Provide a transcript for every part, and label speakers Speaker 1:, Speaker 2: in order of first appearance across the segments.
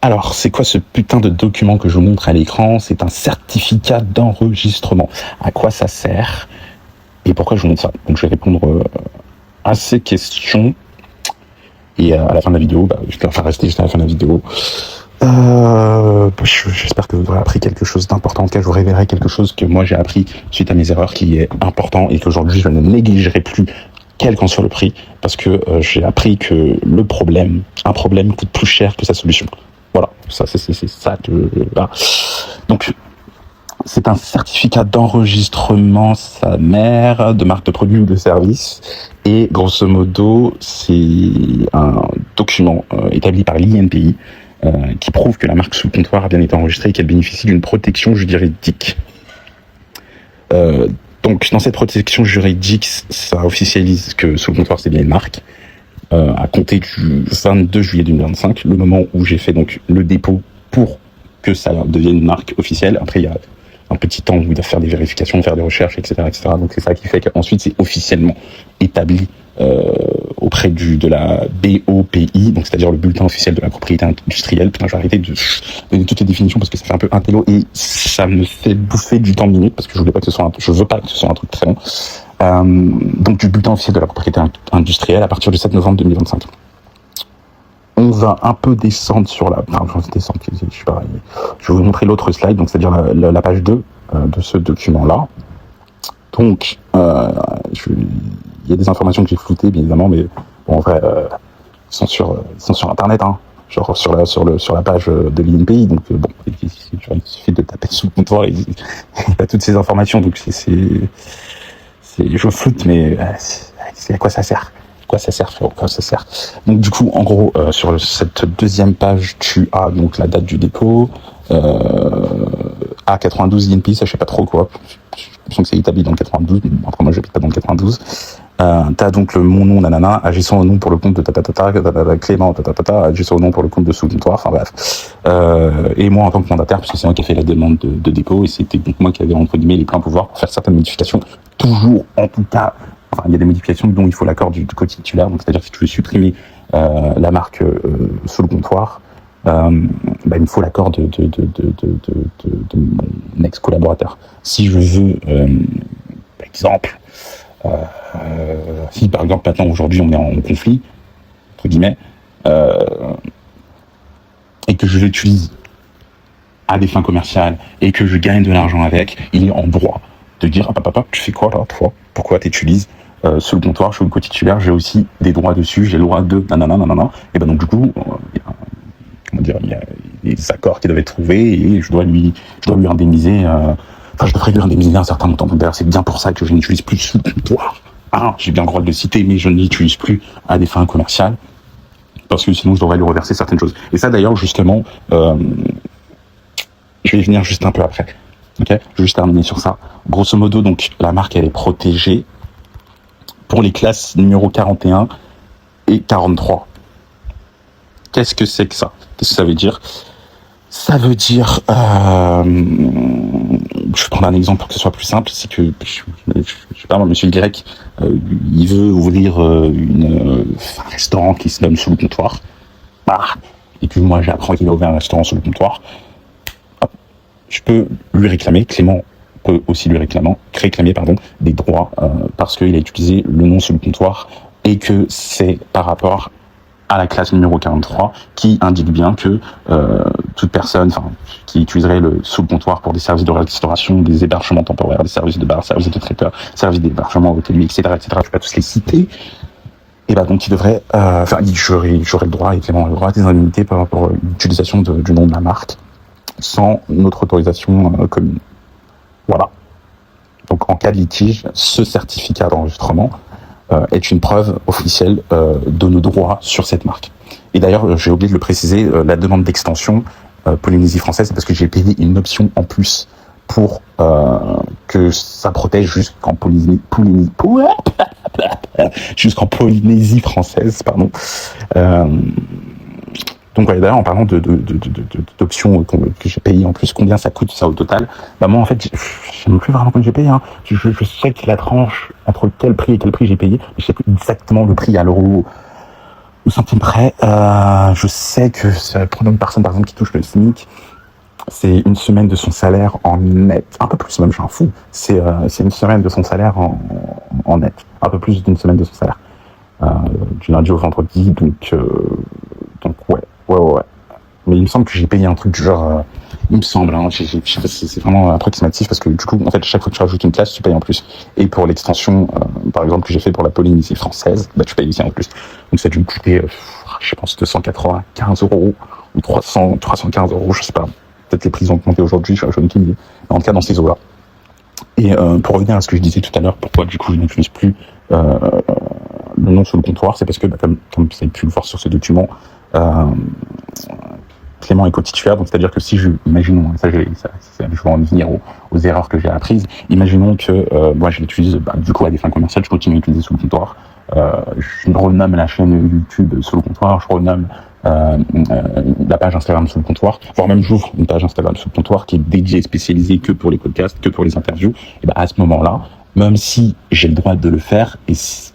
Speaker 1: Alors, c'est quoi ce putain de document que je vous montre à l'écran? C'est un certificat d'enregistrement. À quoi ça sert? Et pourquoi je vous montre ça? Donc, je vais répondre à ces questions. Et à la fin de la vidéo, je vais rester jusqu'à la fin de la vidéo. J'espère que vous aurez appris quelque chose d'important. En tout cas, je vous révélerai quelque chose que moi j'ai appris suite à mes erreurs, qui est important et qu'aujourd'hui je ne négligerai plus, quel qu'en soit le prix, parce que j'ai appris que un problème coûte plus cher que sa solution. Voilà, ça c'est ça que voilà. Donc c'est un certificat d'enregistrement, sa mère, de marque de produit ou de service. Et grosso modo, c'est un document établi par l'INPI qui prouve que la marque sous comptoir a bien été enregistrée et qu'elle bénéficie d'une protection juridique. Donc dans cette protection juridique, ça officialise que sous comptoir c'est bien une marque. À compter du 22 juillet 2025, le moment où j'ai fait donc le dépôt pour que ça devienne une marque officielle. Après, il y a un petit temps où il doit faire des vérifications, faire des recherches, etc., etc. Donc c'est ça qui fait qu'ensuite c'est officiellement établi auprès de la BOPI, donc c'est-à-dire le bulletin officiel de la propriété industrielle. Putain, je vais arrêter de donner toutes les définitions parce que ça fait un peu intello et ça me fait bouffer du temps minute parce que je veux pas que ce soit un truc très long. Donc du bulletin officiel de la propriété industrielle à partir du 7 novembre 2025. On va un peu descendre sur la... Enfin, je vais vous montrer l'autre slide, donc c'est-à-dire la page 2 de ce document-là. Donc, il y a des informations que j'ai floutées, bien évidemment, mais bon, en vrai, ils sont sur Internet, hein, genre sur la page de l'INPI. Donc, bon, il suffit de taper sous le comptoir et il y a toutes ces informations. Donc, je floute, mais à quoi ça sert? Quoi ça sert, frérot? Quoi ça sert? Donc du coup, en gros, sur cette deuxième page, tu as donc la date du dépôt, A92 INPI, ça je sais pas trop quoi. J'ai l'impression que c'est établi dans le 92. Après moi, j'habite pas dans le 92. T'as donc mon nom, nanana, agissant au nom pour le compte de Clément, agissant au nom pour le compte de sous comptoir. Enfin bref. Et moi en tant que mandataire, parce que c'est moi qui ai fait la demande de dépôt et c'était donc moi qui avais entre guillemets les pleins pouvoirs pour faire certaines modifications. Toujours, en tout cas. Enfin, il y a des modifications dont il faut l'accord du co-titulaire, donc c'est-à-dire que si tu veux supprimer la marque sous le comptoir, il me faut l'accord de mon ex-collaborateur. Si je veux, par exemple, si par exemple maintenant aujourd'hui on est en conflit, entre guillemets, et que je l'utilise à des fins commerciales et que je gagne de l'argent avec, il est en droit de dire papa, tu fais quoi là, toi? Pourquoi tu utilises sous le comptoir, je suis le co-titulaire, j'ai aussi des droits dessus, j'ai le droit de nanana. Et ben donc du coup, il y a des accords qui doivent être trouvés et je dois lui indemniser. Je devrais lui indemniser un certain montant. D'ailleurs, c'est bien pour ça que je n'utilise plus sous le comptoir. J'ai bien le droit de le citer, mais je ne l'utilise plus à des fins commerciales parce que sinon je devrais lui reverser certaines choses. Et ça d'ailleurs justement, je vais y venir juste un peu après. Ok, je vais juste terminer sur ça. Grosso modo, donc la marque elle est protégée pour les classes numéro 41 et 43. Qu'est-ce que c'est que ça? Qu'est-ce que ça veut dire? Ça veut dire, je vais prendre un exemple pour que ce soit plus simple, c'est que, je sais pas moi, monsieur Y, il veut ouvrir un restaurant qui se nomme sous le comptoir. Et puis moi j'apprends qu'il a ouvert un restaurant sous le comptoir. Je peux lui réclamer, Clément peut aussi lui réclamer, des droits parce qu'il a utilisé le nom sous le comptoir et que c'est par rapport à la classe numéro 43 qui indique bien que toute personne qui utiliserait le sous le comptoir pour des services de restauration, des hébergements temporaires, des services de bar, services de traiteur, services d'hébergement hôtelier, etc., je vais pas tous les citer, et donc il devrait, j'aurais le droit, et Clément a le droit à des indemnités par rapport à l'utilisation du nom de la marque sans notre autorisation commune. Voilà. Donc en cas de litige, ce certificat d'enregistrement est une preuve officielle de nos droits sur cette marque. Et d'ailleurs, j'ai oublié de le préciser, la demande d'extension Polynésie française, c'est parce que j'ai payé une option en plus pour que ça protège jusqu'en Polynésie française, pardon. Donc voilà, d'ailleurs, en parlant d'options que j'ai payées en plus, combien ça coûte ça au total? Moi en fait, je sais même plus vraiment combien j'ai payé. Je sais que la tranche entre quel prix et quel prix j'ai payé, mais je sais plus exactement le prix à l'euro au centime près. Je sais que pour une personne, par exemple, qui touche le SMIC, c'est une semaine de son salaire en net. Un peu plus même, j'en fous. C'est une semaine de son salaire en net. Un peu plus d'une semaine de son salaire. Du lundi au vendredi, donc ouais. Mais il me semble que j'ai payé un truc du genre... il me semble, hein, je sais pas si c'est vraiment approximatif, parce que du coup, en fait, chaque fois que tu rajoutes une classe, tu payes en plus. Et pour l'extension, par exemple, que j'ai fait pour la Polynésie française, bah, tu payes aussi en plus. Donc ça a dû me coûter, je pense, 295 € ou 315 €, je sais pas. Peut-être les prix ont augmenté aujourd'hui, je ne sais pas. En tout cas, dans ces eaux-là. Et pour revenir à ce que je disais tout à l'heure, pourquoi du coup je n'utilise plus le nom sur le comptoir, c'est parce que, comme vous avez pu le voir sur ce document, Clément est co-titulaire, donc c'est-à-dire que si imaginons, je vais en venir aux erreurs que j'ai apprises, imaginons que moi je l'utilise du coup à des fins commerciales, je continue à l'utiliser sous le comptoir, je renomme la chaîne YouTube sous le comptoir, je renomme la page Instagram sous le comptoir, voire même j'ouvre une page Instagram sous le comptoir qui est dédiée, spécialisée que pour les podcasts, que pour les interviews, et à ce moment-là, même si j'ai le droit de le faire, et si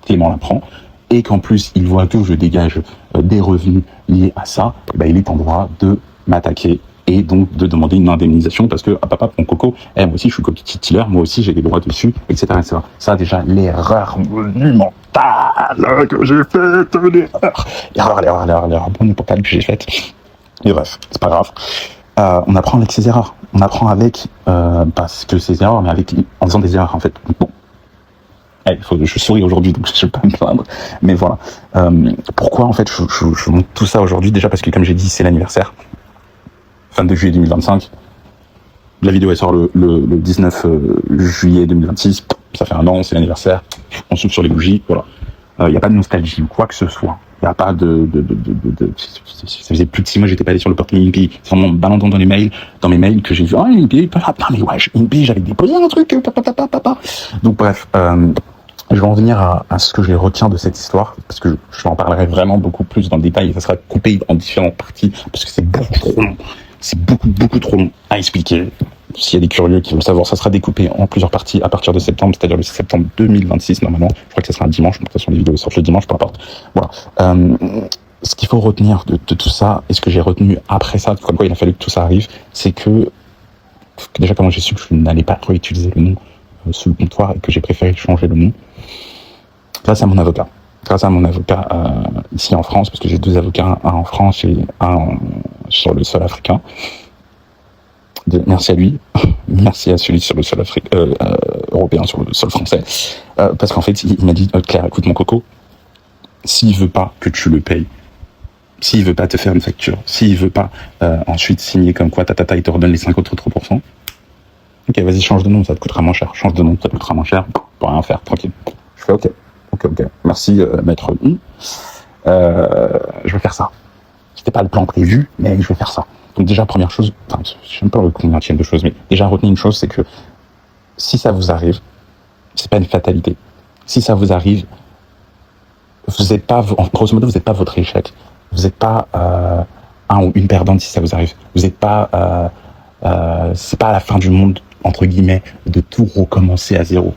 Speaker 1: Clément l'apprend, et qu'en plus il voit que je dégage des revenus liés à ça, il est en droit de m'attaquer et donc de demander une indemnisation parce que papa, mon coco, moi aussi je suis co-titulaire, moi aussi j'ai des droits dessus, etc. etc. Ça déjà l'erreur monumentale que j'ai faite, l'erreur monumentale que j'ai faite. Et bref, c'est pas grave. On apprend avec ses erreurs. On apprend avec parce que ses erreurs, mais en faisant des erreurs en fait. Bon. Je souris aujourd'hui, donc je ne vais pas me plaindre. Mais voilà. Pourquoi, en fait, je montre tout ça aujourd'hui? Déjà parce que, comme j'ai dit, c'est l'anniversaire. 22 juillet 2025. La vidéo, elle sort le 19 juillet 2026. Ça fait un an, c'est l'anniversaire. On souffle sur les bougies, voilà. Il n'y a pas de nostalgie ou quoi que ce soit. Il n'y a pas ça faisait plus de 6 mois que j'étais pas allé sur le portail INPI. C'est vraiment balandant dans mes mails que j'ai vu. Ah, INPI, mais ouais, INPI, j'avais déposé un truc, papa. Donc bref, je vais en venir à ce que je retiens de cette histoire, parce que je en parlerai vraiment beaucoup plus dans le détail, et ça sera coupé en différentes parties, parce que c'est beaucoup trop long. C'est beaucoup trop long à expliquer. S'il y a des curieux qui veulent savoir, ça sera découpé en plusieurs parties à partir de septembre, c'est-à-dire le septembre 2026 normalement. Je crois que ça sera un dimanche, de toute façon les vidéos sortent le dimanche, peu importe. Voilà. Ce qu'il faut retenir de tout ça, et ce que j'ai retenu après ça, comme quoi il a fallu que tout ça arrive, c'est que déjà comment j'ai su que je n'allais pas réutiliser le nom sous le comptoir et que j'ai préféré changer le nom, grâce à mon avocat. Grâce à mon avocat ici en France, parce que j'ai 2 avocats, un en France et un sur le sol africain. Merci à lui, merci à celui sur le sol européen, sur le sol français, parce qu'en fait il m'a dit Claire, écoute mon coco, s'il veut pas que tu le payes, s'il veut pas te faire une facture, s'il veut pas ensuite signer comme quoi il te redonne les 5 autres 3%, ok, vas-y, change de nom, ça te coûtera moins cher, change de nom, ça te coûtera moins cher, pour rien faire, tranquille. Je fais ok, merci maître, je vais faire ça. C'était pas le plan prévu, mais je vais faire ça. Donc déjà, première chose, je sais même pas combien il y a de choses, mais déjà retenez une chose, c'est que si ça vous arrive, c'est pas une fatalité. Si ça vous arrive, vous n'êtes pas, grosso modo, vous n'êtes pas votre échec. Vous n'êtes pas un ou une perdante si ça vous arrive. Vous n'êtes pas, c'est pas à la fin du monde, entre guillemets, de tout recommencer à zéro.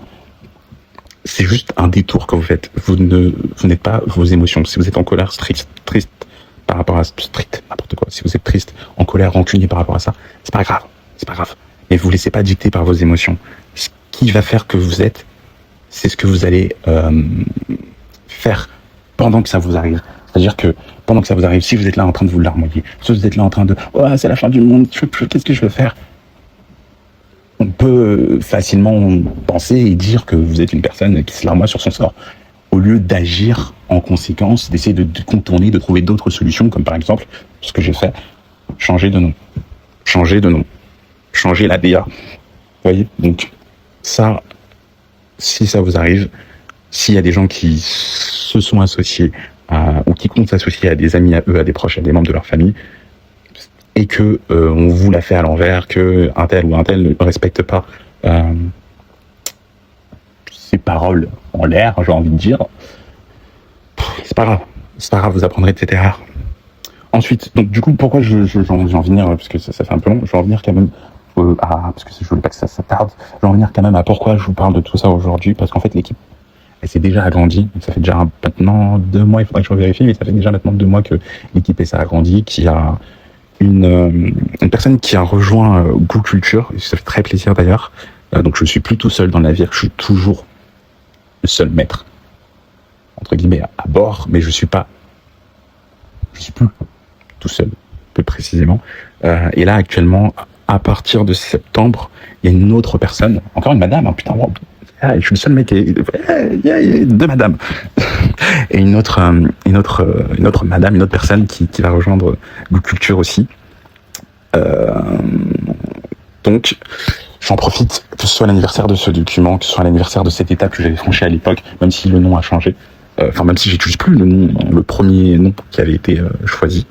Speaker 1: C'est juste un détour que vous faites. Vous n'êtes pas vos émotions. Si vous êtes en colère, triste, par rapport à strict, n'importe quoi. Si vous êtes triste, en colère, rancunier par rapport à ça, c'est pas grave. Mais vous laissez pas dicter par vos émotions. Ce qui va faire que vous êtes, c'est ce que vous allez faire pendant que ça vous arrive. C'est-à-dire que pendant que ça vous arrive, si vous êtes là en train de vous larmoyer, si vous êtes là en train de c'est la fin du monde, qu'est-ce que je veux faire? On peut facilement penser et dire que vous êtes une personne qui se larmoie sur son sort, au lieu d'agir en conséquence, d'essayer de contourner, de trouver d'autres solutions, comme par exemple, ce que j'ai fait, changer de nom, changer la DA. Vous voyez? Donc, ça, si ça vous arrive, s'il y a des gens qui se sont associés ou qui comptent s'associer à des amis à eux, à des proches, à des membres de leur famille, et que on vous l'a fait à l'envers, que un tel ou un tel ne respecte pas ses paroles en l'air, j'ai envie de dire, c'est pas grave, vous apprendrez de cette erreur. Ensuite, donc du coup, pourquoi je vais en venir, parce que ça fait un peu long, je vais en venir quand même parce que je voulais pas que ça tarde, je vais en venir quand même à pourquoi je vous parle de tout ça aujourd'hui, parce qu'en fait l'équipe, elle s'est déjà agrandie. Ça fait déjà maintenant 2 mois, il faudrait que je vérifie, mais ça fait déjà maintenant 2 mois que l'équipe s'est agrandie, qu'il y a une personne qui a rejoint Go Culture, et ça fait très plaisir d'ailleurs. Donc je suis plus tout seul dans le navire, je suis toujours le seul maître, entre guillemets, à bord, mais je suis plus tout seul, plus précisément. Et là, actuellement, à partir de septembre, il y a une autre personne, encore une madame, hein, putain, wow, je suis le seul mec, il y a 2 madames, et une autre madame, une autre personne qui va rejoindre Go Culture aussi. Donc, j'en profite, que ce soit l'anniversaire de ce document, que ce soit l'anniversaire de cette étape que j'avais franchie à l'époque, même si le nom a changé, même si j'utilise plus le premier nom qui avait été choisi,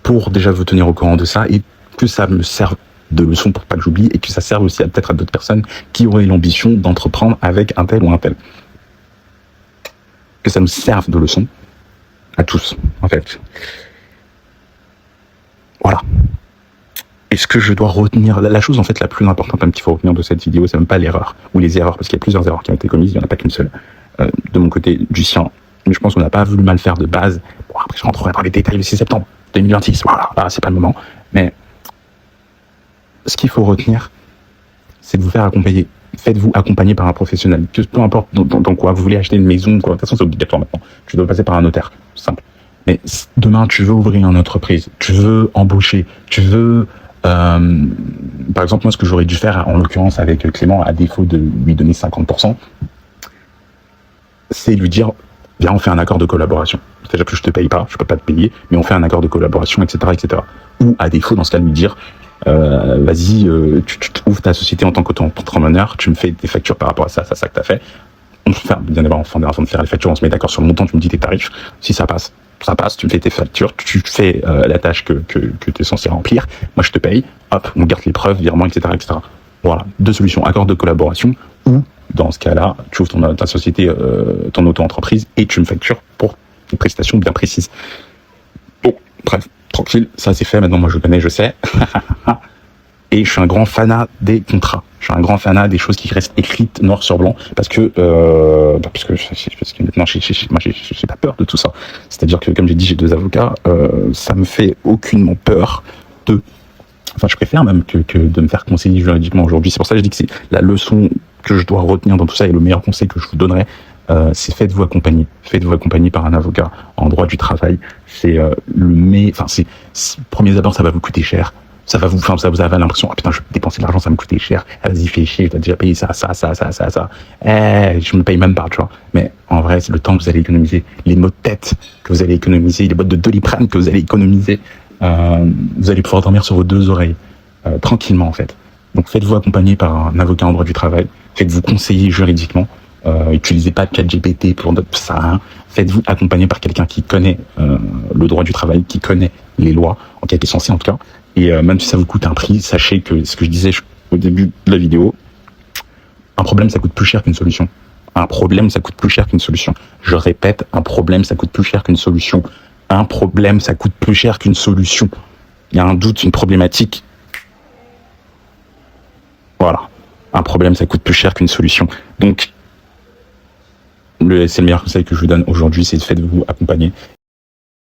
Speaker 1: pour déjà vous tenir au courant de ça, et que ça me serve de leçon pour pas que j'oublie, et que ça serve aussi peut-être à d'autres personnes qui auraient l'ambition d'entreprendre avec un tel ou un tel. Que ça nous serve de leçon à tous, en fait. Voilà. Est-ce que je dois retenir la chose en fait la plus importante même qu'il faut retenir de cette vidéo, c'est même pas l'erreur ou les erreurs, parce qu'il y a plusieurs erreurs qui ont été commises, il n'y en a pas qu'une seule. De mon côté, du sien, mais je pense qu'on n'a pas voulu mal faire de base. Bon, après je rentrerai dans les détails le 6 septembre 2026, voilà, là, c'est pas le moment. Mais ce qu'il faut retenir, c'est de vous faire accompagner. Faites-vous accompagner par un professionnel. Que peu importe dans quoi vous voulez acheter une maison, quoi. De toute façon c'est obligatoire maintenant. Tu dois passer par un notaire, c'est simple. Mais demain tu veux ouvrir une entreprise, tu veux embaucher, tu veux par exemple, moi, ce que j'aurais dû faire, en l'occurrence avec Clément, à défaut de lui donner 50%, c'est lui dire, viens, on fait un accord de collaboration. C'est-à-dire que je te paye pas, je peux pas te payer, mais on fait un accord de collaboration, etc., etc. Ou à défaut, dans ce cas, lui dire, vas-y, tu ouvres ta société en tant qu'entrepreneur, tu me fais des factures par rapport à ça que t'as fait. On se fait, bien d'abord, avant de faire les factures, on se met d'accord sur le montant, tu me dis tes tarifs. Si ça passe, tu me fais tes factures, tu fais la tâche que tu es censé remplir, moi je te paye, hop, on garde les preuves, virements, etc., etc. Voilà, 2 solutions, accord de collaboration, ou dans ce cas-là, tu ouvres ta société, ton auto-entreprise, et tu me factures pour une prestation bien précise. Bon, bref, tranquille, ça c'est fait, maintenant moi je connais, je sais. Et je suis un grand fanat des contrats. Je suis un grand fanat des choses qui restent écrites noir sur blanc, parce que maintenant j'ai pas peur de tout ça. C'est-à-dire que, comme j'ai dit, j'ai 2 avocats, ça me fait aucunement peur je préfère même que de me faire conseiller juridiquement aujourd'hui. C'est pour ça que je dis que c'est la leçon que je dois retenir dans tout ça, et le meilleur conseil que je vous donnerai, c'est faites-vous accompagner. Faites-vous accompagner par un avocat en droit du travail. C'est premier abord, ça va vous coûter cher. Ça vous avez l'impression, ah putain, je vais dépenser de l'argent, ça me coûter cher. Ah, vas-y, fais chier, je dois déjà payer ça. Je me paye même pas, tu vois. Mais en vrai, c'est le temps que vous allez économiser, les maux de tête que vous allez économiser, les boîtes de Doliprane que vous allez économiser. Vous allez pouvoir dormir sur vos 2 oreilles, tranquillement en fait. Donc faites-vous accompagner par un avocat en droit du travail, faites-vous conseiller juridiquement, utilisez pas ChatGPT pour ça, hein. Faites-vous accompagner par quelqu'un qui connaît le droit du travail, qui connaît les lois, en quelque sorte en tout cas. Et même si ça vous coûte un prix, sachez que ce que je disais au début de la vidéo, un problème ça coûte plus cher qu'une solution. Un problème ça coûte plus cher qu'une solution. Je répète, un problème ça coûte plus cher qu'une solution. Un problème ça coûte plus cher qu'une solution. Il y a un doute, une problématique. Voilà. Un problème ça coûte plus cher qu'une solution. Donc, c'est le meilleur conseil que je vous donne aujourd'hui, c'est de faites-vous accompagner.